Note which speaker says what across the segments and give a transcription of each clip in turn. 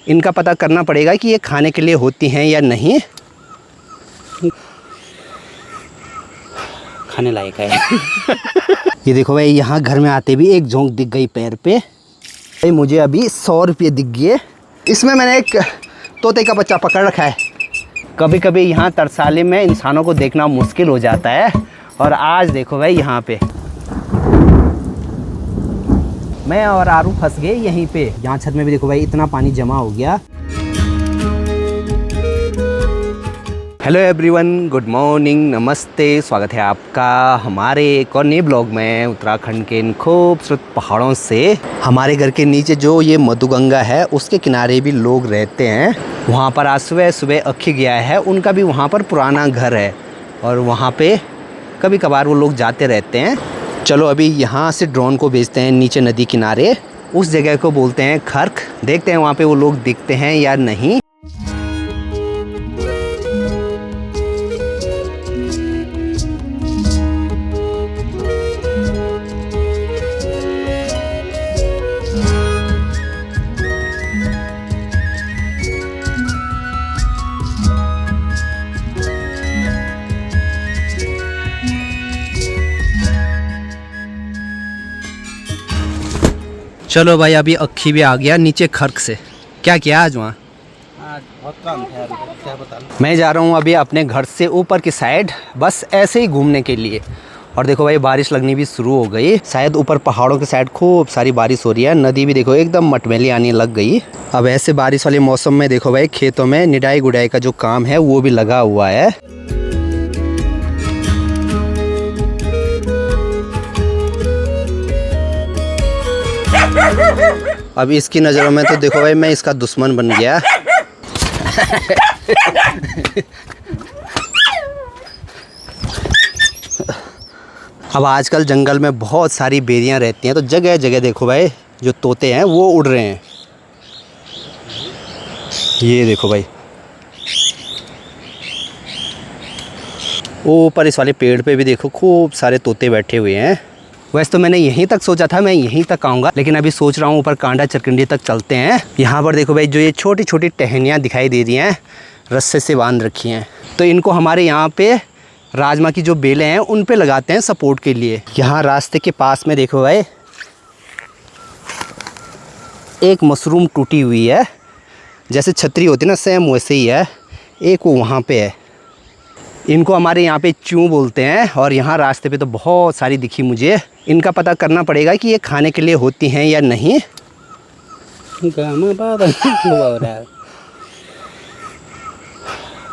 Speaker 1: इनका पता करना पड़ेगा कि ये खाने के लिए होती हैं या नहीं।
Speaker 2: खाने लायक है।
Speaker 1: ये देखो भाई, यहाँ घर में आते भी एक झोंक दिख गई पैर पे। भाई मुझे अभी 100 रुपये दिख गए। इसमें मैंने एक तोते का बच्चा पकड़ रखा है। कभी कभी यहाँ तरसाली में इंसानों को देखना मुश्किल हो जाता है, और आज देखो भाई यहाँ पे मैं और आरू फंस गए यहीं पे। यहाँ छत में भी देखो भाई इतना पानी जमा हो गया। हेलो एवरीवन, गुड मॉर्निंग, नमस्ते। स्वागत है आपका हमारे एक और नए ब्लॉग में उत्तराखंड के इन खूबसूरत पहाड़ों से। हमारे घर के नीचे जो ये मधुगंगा है उसके किनारे भी लोग रहते हैं। वहाँ पर आज सुबह सुबह अक्खी गया है, उनका भी वहाँ पर पुराना घर है और वहाँ पे कभी कभार वो लोग जाते रहते हैं। चलो अभी यहाँ से ड्रोन को भेजते हैं नीचे नदी किनारे। उस जगह को बोलते हैं खर्क। देखते हैं वहाँ पे वो लोग दिखते हैं या नहीं। चलो भाई, अभी अक्खी भी आ गया नीचे खर्क से। क्या किया आज वहाँ?
Speaker 2: आज बहुत काम था यार, क्या बता।
Speaker 1: मैं जा रहा हूँ अभी अपने घर से ऊपर की साइड, बस ऐसे ही घूमने के लिए। और देखो भाई, बारिश लगनी भी शुरू हो गई। शायद ऊपर पहाड़ों के साइड खूब सारी बारिश हो रही है। नदी भी देखो एकदम मटमैली आने लग गई। अब ऐसे बारिश वाले मौसम में देखो भाई, खेतों में निडाई गुडाई का जो काम है वो भी लगा हुआ है। अब इसकी नज़रों में तो देखो भाई मैं इसका दुश्मन बन गया। अब आजकल जंगल में बहुत सारी बेरियां रहती हैं, तो जगह जगह देखो भाई जो तोते हैं वो उड़ रहे हैं। ये देखो भाई, ऊपर इस वाले पेड़ पे भी देखो खूब सारे तोते बैठे हुए हैं। वैसे तो मैंने यहीं तक सोचा था, मैं यहीं तक आऊँगा, लेकिन अभी सोच रहा हूँ ऊपर कांडा चरकंडी तक चलते हैं। यहाँ पर देखो भाई जो ये छोटी छोटी टहनियाँ दिखाई दे रही हैं, रस्से से बांध रखी हैं, तो इनको हमारे यहाँ पे राजमा की जो बेलें हैं उन पे लगाते हैं सपोर्ट के लिए। यहाँ रास्ते के पास में देखो भाई एक मशरूम टूटी हुई है, जैसे छतरी होती है ना, सेम वैसे ही है। एक वो वहाँ पे है। इनको हमारे यहाँ पे चूँ बोलते हैं, और यहाँ रास्ते पे तो बहुत सारी दिखी मुझे। इनका पता करना पड़ेगा कि ये खाने के लिए होती हैं या नहीं।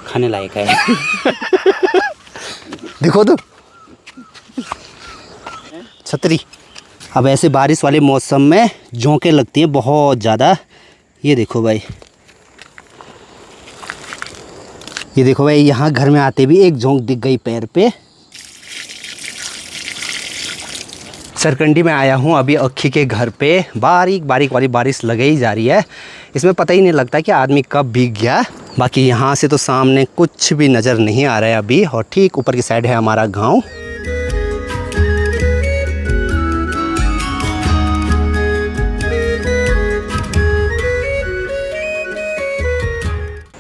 Speaker 2: खाने लायक है।
Speaker 1: देखो तो छतरी। अब ऐसे बारिश वाले मौसम में झोंके लगती हैं बहुत ज़्यादा। ये देखो भाई, ये देखो भाई, यहाँ घर में आते भी एक झोंक दिख गई पैर पे। सरकंडी में आया हूँ अभी अक्खी के घर पे। बारीक बारीक वाली बारिश लगाई जा रही है। इसमें पता ही नहीं लगता कि आदमी कब भीग गया। बाकी यहाँ से तो सामने कुछ भी नज़र नहीं आ रहा है अभी, और ठीक ऊपर की साइड है हमारा गांव।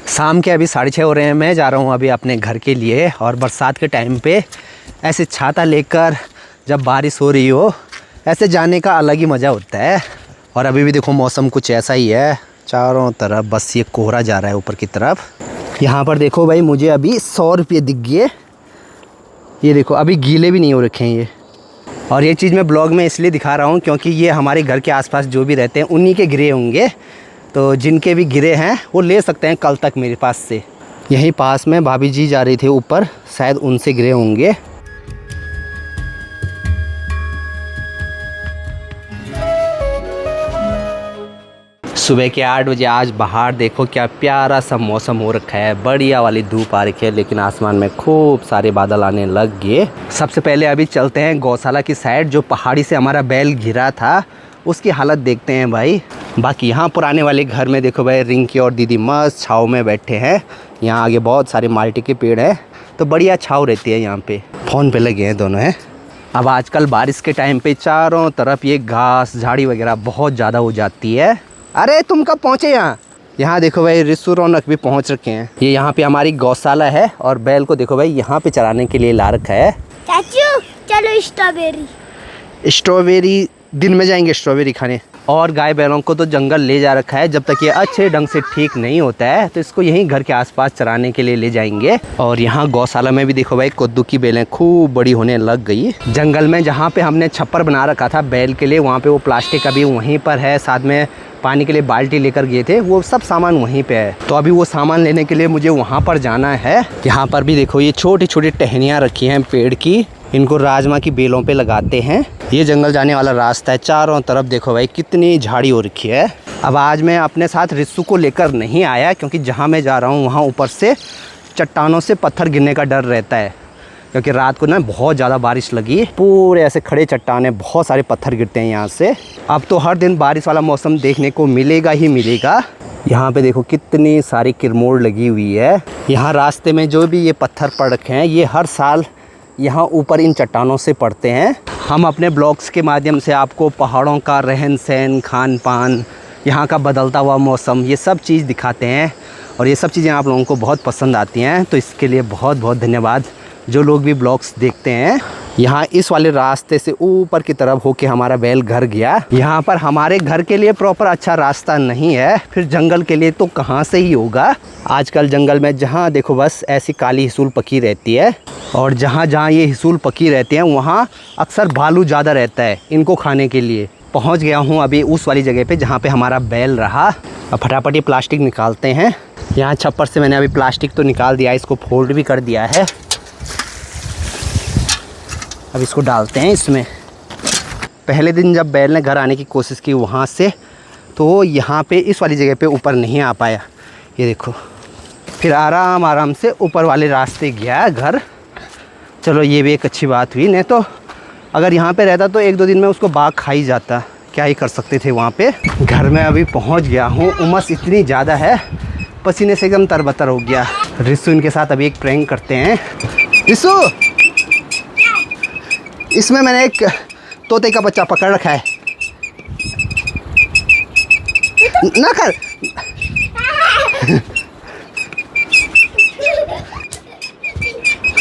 Speaker 1: शाम के अभी 6:30 हो रहे हैं। मैं जा रहा हूँ अभी अपने घर के लिए, और बरसात के टाइम पे ऐसे छाता लेकर जब बारिश हो रही हो, ऐसे जाने का अलग ही मज़ा होता है। और अभी भी देखो मौसम कुछ ऐसा ही है, चारों तरफ बस ये कोहरा जा रहा है ऊपर की तरफ। यहाँ पर देखो भाई मुझे अभी 100 रुपये दिख गए। ये देखो अभी गीले भी नहीं हो रखे हैं ये। और ये चीज़ मैं ब्लॉग में इसलिए दिखा रहा हूँ क्योंकि ये हमारे घर के आसपास जो भी रहते हैं उन्हीं के गिरे होंगे, तो जिनके भी गिरे हैं वो ले सकते हैं कल तक मेरे पास से। यहीं पास में भाभी जी जा रही थी ऊपर, शायद उनसे गिरे होंगे। सुबह के 8 बजे आज बाहर देखो क्या प्यारा सा मौसम हो रखा है। बढ़िया वाली धूप आ रखी है, लेकिन आसमान में खूब सारे बादल आने लग गए। सबसे पहले अभी चलते हैं गौशाला की साइड। जो पहाड़ी से हमारा बैल घिरा था उसकी हालत देखते हैं भाई। बाकी यहाँ पुराने वाले घर में देखो भाई रिंकी और दीदी मस्त छाँव में बैठे हैं। यहाँ आगे बहुत सारे माल्टे के पेड़ हैं, तो बढ़िया छाँव रहती है यहाँ पे। फ़ोन पे लगे हैं दोनों हैं। अब आजकल बारिश के टाइम पे चारों तरफ ये घास झाड़ी वगैरह बहुत ज़्यादा हो जाती है। अरे तुम कब पहुँचे यहाँ? यहाँ देखो भाई रिसु रौनक भी पहुँच रखे हैं। ये यहाँ पे हमारी गौशाला है और बैल को देखो भाई यहाँ पे चराने के लिए ला रखा है।
Speaker 3: चाचू चलो
Speaker 1: स्ट्रॉबेरी दिन में जाएंगे स्ट्रॉबेरी खाने। और गाय बैलों को तो जंगल ले जा रखा है, जब तक ये अच्छे ढंग से ठीक नहीं होता है तो इसको यहीं घर के आसपास चराने के लिए ले जाएंगे। और यहाँ गौशाला में भी देखो भाई कद्दू की बेलें खूब बड़ी होने लग गई। जंगल में जहाँ पे हमने छप्पर बना रखा था बैल के लिए, वहाँ पे वो प्लास्टिक अभी वहीं पर है। साथ में पानी के लिए बाल्टी लेकर गए थे, वो सब सामान वहीं पे है। तो अभी वो सामान लेने के लिए मुझे वहाँ पर जाना है। यहाँ पर भी देखो ये छोटी छोटी टहनियाँ रखी हैं पेड़ की, इनको राजमा की बेलों पे लगाते हैं। ये जंगल जाने वाला रास्ता है, चारों तरफ देखो भाई कितनी झाड़ी हो रखी है। अब आज मैं अपने साथ रिस्सू को लेकर नहीं आया, क्योंकि जहाँ मैं जा रहा हूँ वहाँ ऊपर से चट्टानों से पत्थर गिरने का डर रहता है। क्योंकि रात को ना बहुत ज़्यादा बारिश लगी, पूरे ऐसे खड़े चट्टाने, बहुत सारे पत्थर गिरते हैं यहाँ से। अब तो हर दिन बारिश वाला मौसम देखने को मिलेगा ही मिलेगा। यहाँ पे देखो कितनी सारी किरमोड़ लगी हुई है। यहाँ रास्ते में जो भी ये पत्थर पड़ रखे हैं, ये हर साल यहाँ ऊपर इन चट्टानों से पड़ते हैं। हम अपने ब्लॉग्स के माध्यम से आपको पहाड़ों का रहन सहन, खान पान, यहाँ का बदलता हुआ मौसम, ये सब चीज़ दिखाते हैं। और ये सब चीज़ें आप लोगों को बहुत पसंद आती हैं, तो इसके लिए बहुत बहुत धन्यवाद जो लोग भी ब्लॉग्स देखते हैं। यहाँ इस वाले रास्ते से ऊपर की तरफ होके हमारा बैल घर गया। यहाँ पर हमारे घर के लिए प्रॉपर अच्छा रास्ता नहीं है, फिर जंगल के लिए तो कहाँ से ही होगा। आजकल जंगल में जहाँ देखो बस ऐसी काली हिसूल पकी रहती है, और जहाँ जहाँ ये हिसूल पकी रहती हैं वहाँ अक्सर भालू ज़्यादा रहता है इनको खाने के लिए। पहुँच गया हूँ अभी उस वाली जगह पे जहाँ पे हमारा बैल रहा। अब फटाफट ये प्लास्टिक निकालते हैं। यहाँ छप्पर से मैंने अभी प्लास्टिक तो निकाल दिया, इसको फोल्ड भी कर दिया है। अब इसको डालते हैं इसमें। पहले दिन जब बैल ने घर आने की कोशिश की वहाँ से, तो यहाँ पे इस वाली जगह पे ऊपर नहीं आ पाया, ये देखो। फिर आराम आराम से ऊपर वाले रास्ते गया घर। चलो ये भी एक अच्छी बात हुई, नहीं तो अगर यहाँ पे रहता तो 1-2 दिन में उसको बाघ खा ही जाता। क्या ही कर सकते थे वहाँ पे। घर में अभी पहुँच गया हूँ, उमस इतनी ज़्यादा है, पसीने से एकदम तरबतर हो गया। रिसु इनके साथ अभी एक प्रैंक करते हैं। रिसु, इसमें मैंने एक तोते का बच्चा पकड़ रखा है, ना कर।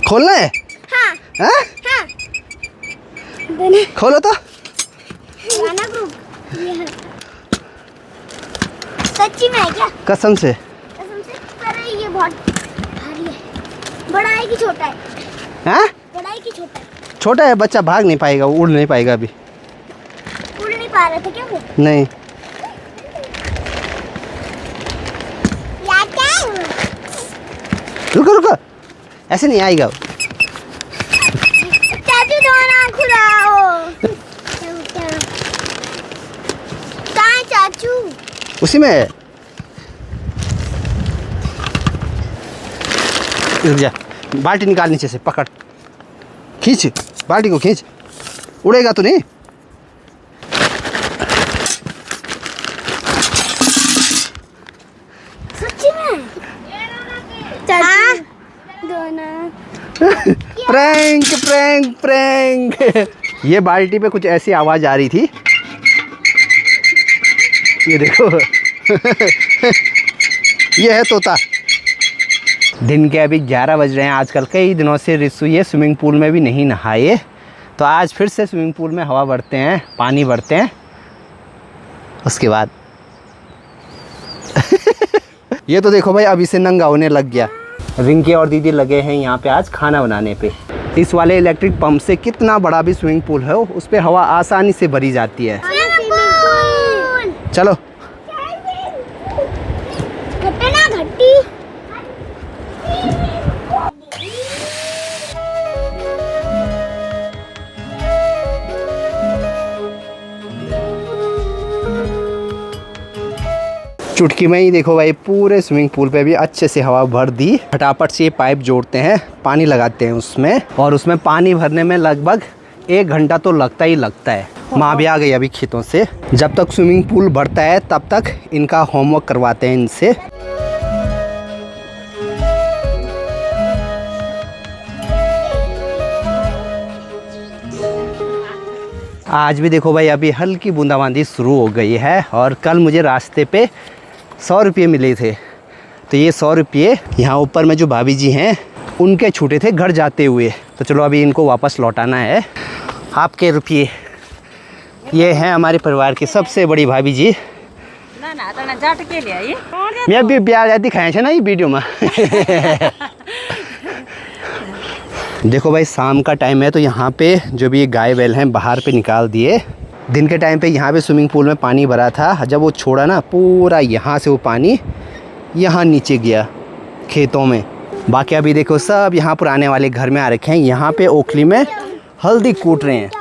Speaker 1: खोलना है?
Speaker 3: हाँ।
Speaker 1: हाँ?
Speaker 3: हाँ।
Speaker 1: खोलो तो।
Speaker 3: सच्ची में है क्या?
Speaker 1: कसम से।
Speaker 3: कसम से? अरे ये बहुत भारी है। बड़ा है कि छोटा है?
Speaker 1: हाँ?
Speaker 3: बड़ा है कि छोटा है?
Speaker 1: छोटा है, बच्चा भाग नहीं पाएगा, उड़ नहीं पाएगा अभी।
Speaker 3: उड़ नहीं पा रहे थे क्या वो?
Speaker 1: नहीं। रुको रुको, ऐसे नहीं आएगा।
Speaker 3: चाचू दोनों खुलाओ। कहाँ है चाचू?
Speaker 1: उसी में है। रुक जा, बाल्टी निकाल नीचे से, पकड़, खींच बाल्टी को, खींच। उड़ेगा तो नहीं।
Speaker 3: सच्ची में? चाचू दोनों।
Speaker 1: Prank prank prank. ये बाल्टी पे कुछ ऐसी आवाज़ आ रही थी, ये देखो। ये है तोता। दिन के अभी 11 बज रहे हैं। आजकल कई दिनों से रिसु ये स्विमिंग पूल में भी नहीं नहाए, तो आज फिर से स्विमिंग पूल में हवा भरते हैं, पानी भरते हैं। उसके बाद ये तो देखो भाई अभी से नंगा होने लग गया। रिंकी और दीदी लगे हैं यहाँ पे आज खाना बनाने पे। इस वाले इलेक्ट्रिक पंप से कितना बड़ा भी स्विमिंग पूल है उस पे हवा आसानी से भरी जाती है। चलो।
Speaker 3: घट्टी।
Speaker 1: चुटकी में ही देखो भाई पूरे स्विमिंग पूल पे भी अच्छे से हवा भर दी। फटाफट से ये पाइप जोड़ते हैं, पानी लगाते हैं उसमें, और उसमें पानी भरने में लगभग 1 घंटा तो लगता ही लगता है। माँ भी आ गई अभी खेतों से। जब तक स्विमिंग पूल भरता है तब तक इनका होमवर्क करवाते हैं इनसे। आज भी देखो भाई अभी हल्की बूंदाबांदी शुरू हो गई है, और कल मुझे रास्ते पे 100 रुपये मिले थे। तो ये 100 रुपये यहाँ ऊपर में जो भाभी जी हैं उनके छूटे थे घर जाते हुए। तो चलो अभी इनको वापस लौटाना है। आपके रुपये ये हैं हमारे परिवार की सबसे बड़ी भाभी जी। मैं भी प्यार जाती खाए थे ना ये वीडियो में। देखो भाई शाम का टाइम है तो यहाँ पे जो भी गाय बैल हैं बाहर पे निकाल दिए। दिन के टाइम पे यहाँ पे स्विमिंग पूल में पानी भरा था, जब वो छोड़ा ना पूरा यहाँ से वो पानी यहाँ नीचे गया खेतों में। बाकी अभी देखो सब यहाँ पुराने वाले घर में आ रखे हैं। यहाँ पे ओखली में हल्दी कूट रहे हैं।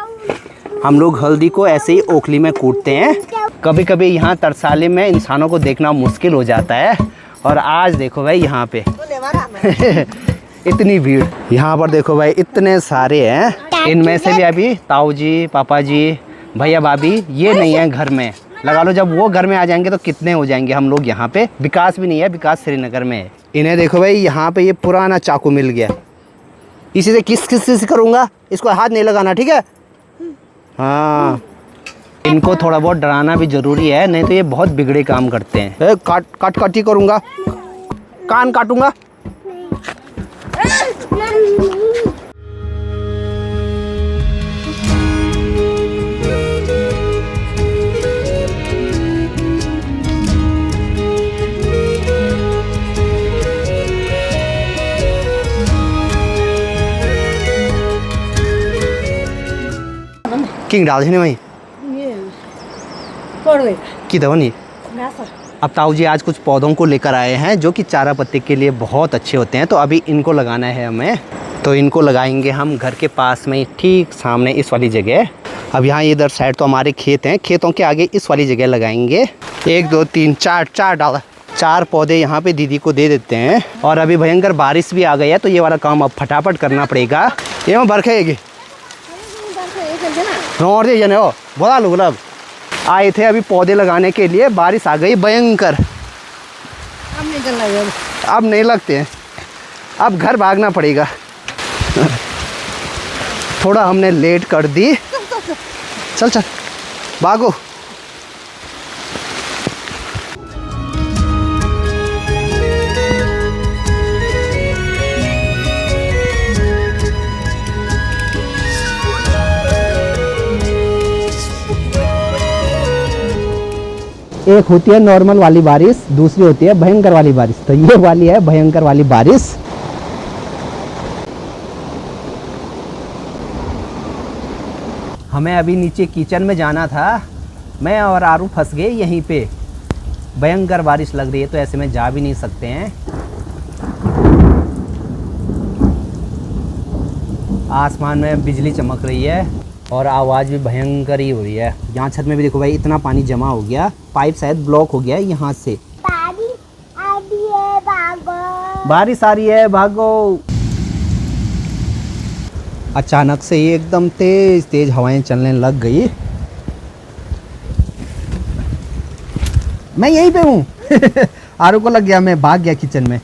Speaker 1: हम लोग हल्दी को ऐसे ही ओखली में कूटते हैं। कभी कभी यहाँ तरसाली में इंसानों को देखना मुश्किल हो जाता है। और आज देखो भाई यहाँ पे इतनी भीड़। यहाँ पर देखो भाई इतने सारे हैं। इनमें से भी अभी ताऊ जी, पापा जी, भैया भाभी ये नहीं है घर में। लगा लो जब वो घर में आ जाएंगे तो कितने हो जाएंगे हम लोग यहाँ पे। विकास भी नहीं है, विकास श्रीनगर में है। इन्हें देखो भाई यहाँ पे ये पुराना चाकू मिल गया। इसी से किस करूँगा, इसको हाथ नहीं लगाना, ठीक है। हाँ, इनको थोड़ा बहुत डराना भी ज़रूरी है, नहीं तो ये बहुत बिगड़े काम करते हैं। काट ही करूँगा, कान काटूँगा। किंग डाल देने भाई की दवा नहीं। अब ताऊ जी आज कुछ पौधों को लेकर आए हैं जो कि चारा पत्ती के लिए बहुत अच्छे होते हैं। तो अभी इनको लगाना है हमें। तो इनको लगाएंगे हम घर के पास में ठीक सामने इस वाली जगह। अब यहाँ इधर साइड तो हमारे खेत हैं, खेतों के आगे इस वाली जगह लगाएंगे। 1 2 3 4 डाला, 4 पौधे यहाँ पे दीदी को दे देते हैं। और अभी भयंकर बारिश भी आ गई है तो ये वाला काम अब फटाफट करना पड़ेगा। ये मैं बरखेगी और दे जने हो बोला लोग लग आए थे अभी पौधे लगाने के लिए। बारिश आ गई भयंकर। अब नहीं लगते हैं, अब घर भागना पड़ेगा। थोड़ा हमने लेट कर दी। चल चल भागो। एक होती है नॉर्मल वाली बारिश, दूसरी होती है भयंकर वाली बारिश। तो ये वाली है भयंकर वाली बारिश। हमें अभी नीचे किचन में जाना था, मैं और आरू फंस गए यहीं पे। भयंकर बारिश लग रही है तो ऐसे में जा भी नहीं सकते हैं। आसमान में बिजली चमक रही है और आवाज़ भी भयंकर ही हो रही है। यहाँ छत में भी देखो भाई इतना पानी जमा हो गया, पाइप शायद ब्लॉक हो गया है यहाँ से। बारिश आ रही है भागो। अचानक से ही एकदम तेज हवाएं चलने लग गई। मैं यहीं पे हूँ। आरू को लग गया, मैं भाग गया किचन में।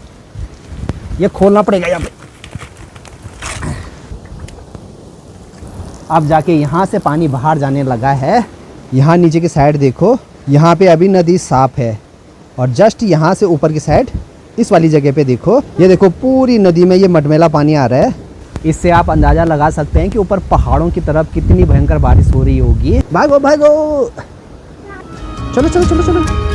Speaker 1: ये खोलना पड़ेगा यहाँ पे। अब जाके यहाँ से पानी बाहर जाने लगा है। यहाँ नीचे की साइड देखो, यहाँ पे अभी नदी साफ है। और जस्ट यहाँ से ऊपर की साइड इस वाली जगह पे देखो, ये देखो पूरी नदी में ये मटमैला पानी आ रहा है। इससे आप अंदाज़ा लगा सकते हैं कि ऊपर पहाड़ों की तरफ कितनी भयंकर बारिश हो रही होगी। भागो भागो, चलो चलो चलो चलो।